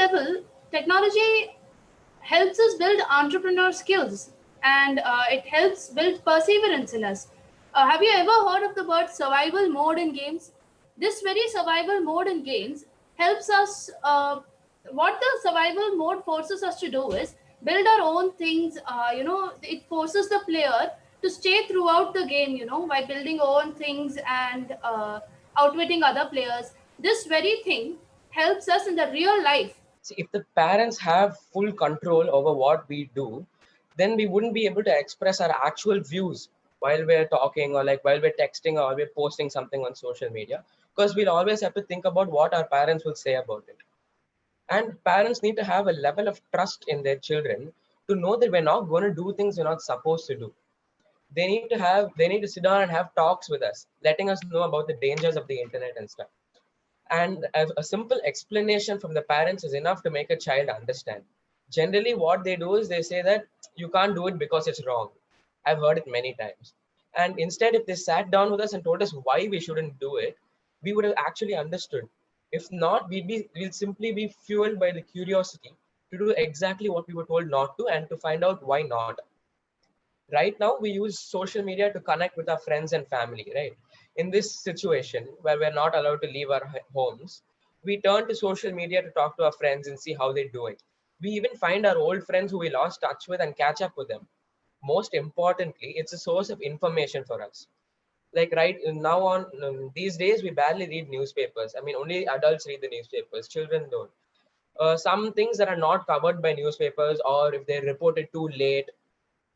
level, technology helps us build entrepreneur skills, and it helps build perseverance in us. Have you ever heard of the word survival mode in games? This very survival mode in games helps us. What the survival mode forces us to do is build our own things. It forces the player to stay throughout the game, by building own things and outwitting other players. This very thing helps us in the real life. See, if the parents have full control over what we do, then we wouldn't be able to express our actual views while we're talking, or like while we're texting, or we're posting something on social media, because we'll always have to think about what our parents will say about it. And parents need to have a level of trust in their children to know that we're not going to do things we're not supposed to do. They need to sit down and have talks with us, letting us know about the dangers of the internet and stuff. And a simple explanation from the parents is enough to make a child understand. Generally, what they do is they say that you can't do it because it's wrong. I've heard it many times. And instead, if they sat down with us and told us why we shouldn't do it, we would have actually understood. If not, we'll simply be fueled by the curiosity to do exactly what we were told not to, and to find out why not. Right now, we use social media to connect with our friends and family, right? In this situation where we're not allowed to leave our homes, we turn to social media to talk to our friends and see how they're doing. We even find our old friends who we lost touch with and catch up with them. Most importantly, it's a source of information for us. Like right now, on these days, we barely read newspapers. I mean, only adults read the newspapers, children don't. Some things that are not covered by newspapers, or if they're reported too late,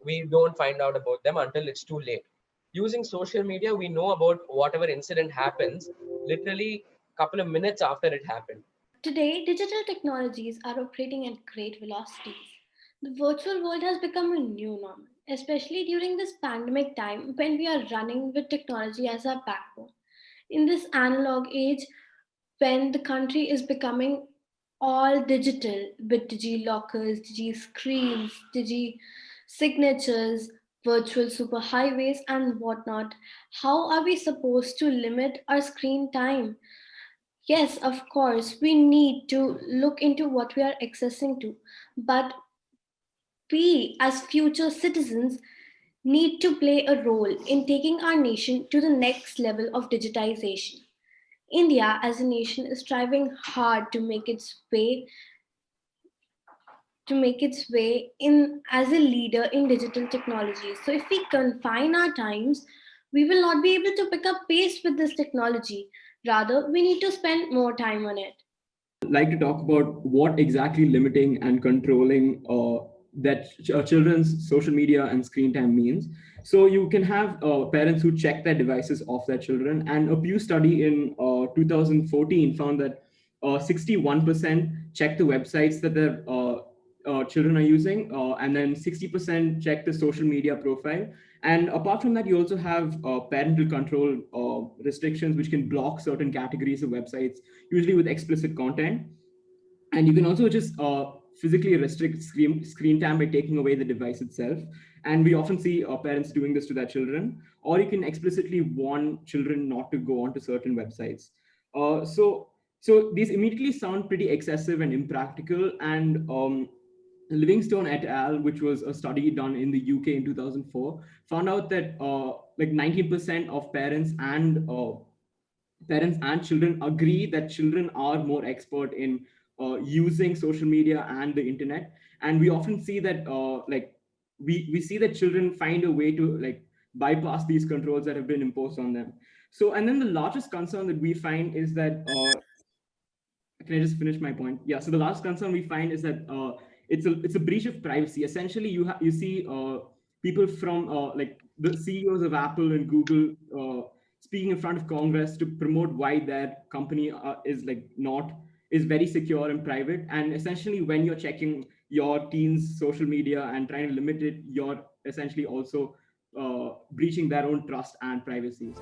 we don't find out about them until it's too late. Using social media, we know about whatever incident happens literally a couple of minutes after it happened. Today, digital technologies are operating at great velocities. The virtual world has become a new normal, especially during this pandemic time when we are running with technology as our backbone. In this analog age, when the country is becoming all digital with digi lockers, digi screens, digi signatures, virtual superhighways, and whatnot, how are we supposed to limit our screen time? Yes, of course, we need to look into what we are accessing to, but we, as future citizens, need to play a role in taking our nation to the next level of digitization. India, as a nation, is striving hard to make its way in as a leader in digital technology. So, if we confine our times, we will not be able to pick up pace with this technology. Rather, we need to spend more time on it. Like to talk about what exactly limiting and controlling that children's social media and screen time means. So you can have parents who check their devices of their children, and a Pew study in 2014 found that 61% check the websites that their children are using, and then 60% check the social media profile. And apart from that, you also have parental control restrictions, which can block certain categories of websites, usually with explicit content. And you can also just physically restrict screen time by taking away the device itself. And we often see parents doing this to their children, or you can explicitly warn children not to go onto certain websites. So these immediately sound pretty excessive and impractical. And Livingstone et al., which was a study done in the UK in 2004, found out that like 19% of parents and children agree that children are more expert in using social media and the internet. And we often see that we see that children find a way to like bypass these controls that have been imposed on them. So, and then the largest concern that we find is that can I just finish my point? Yeah. So the last concern we find is that it's a breach of privacy. Essentially, you see people from like the CEOs of Apple and Google speaking in front of Congress to promote why their company is very secure and private. And essentially, when you're checking your teens' social media and trying to limit it, you're essentially also breaching their own trust and privacy.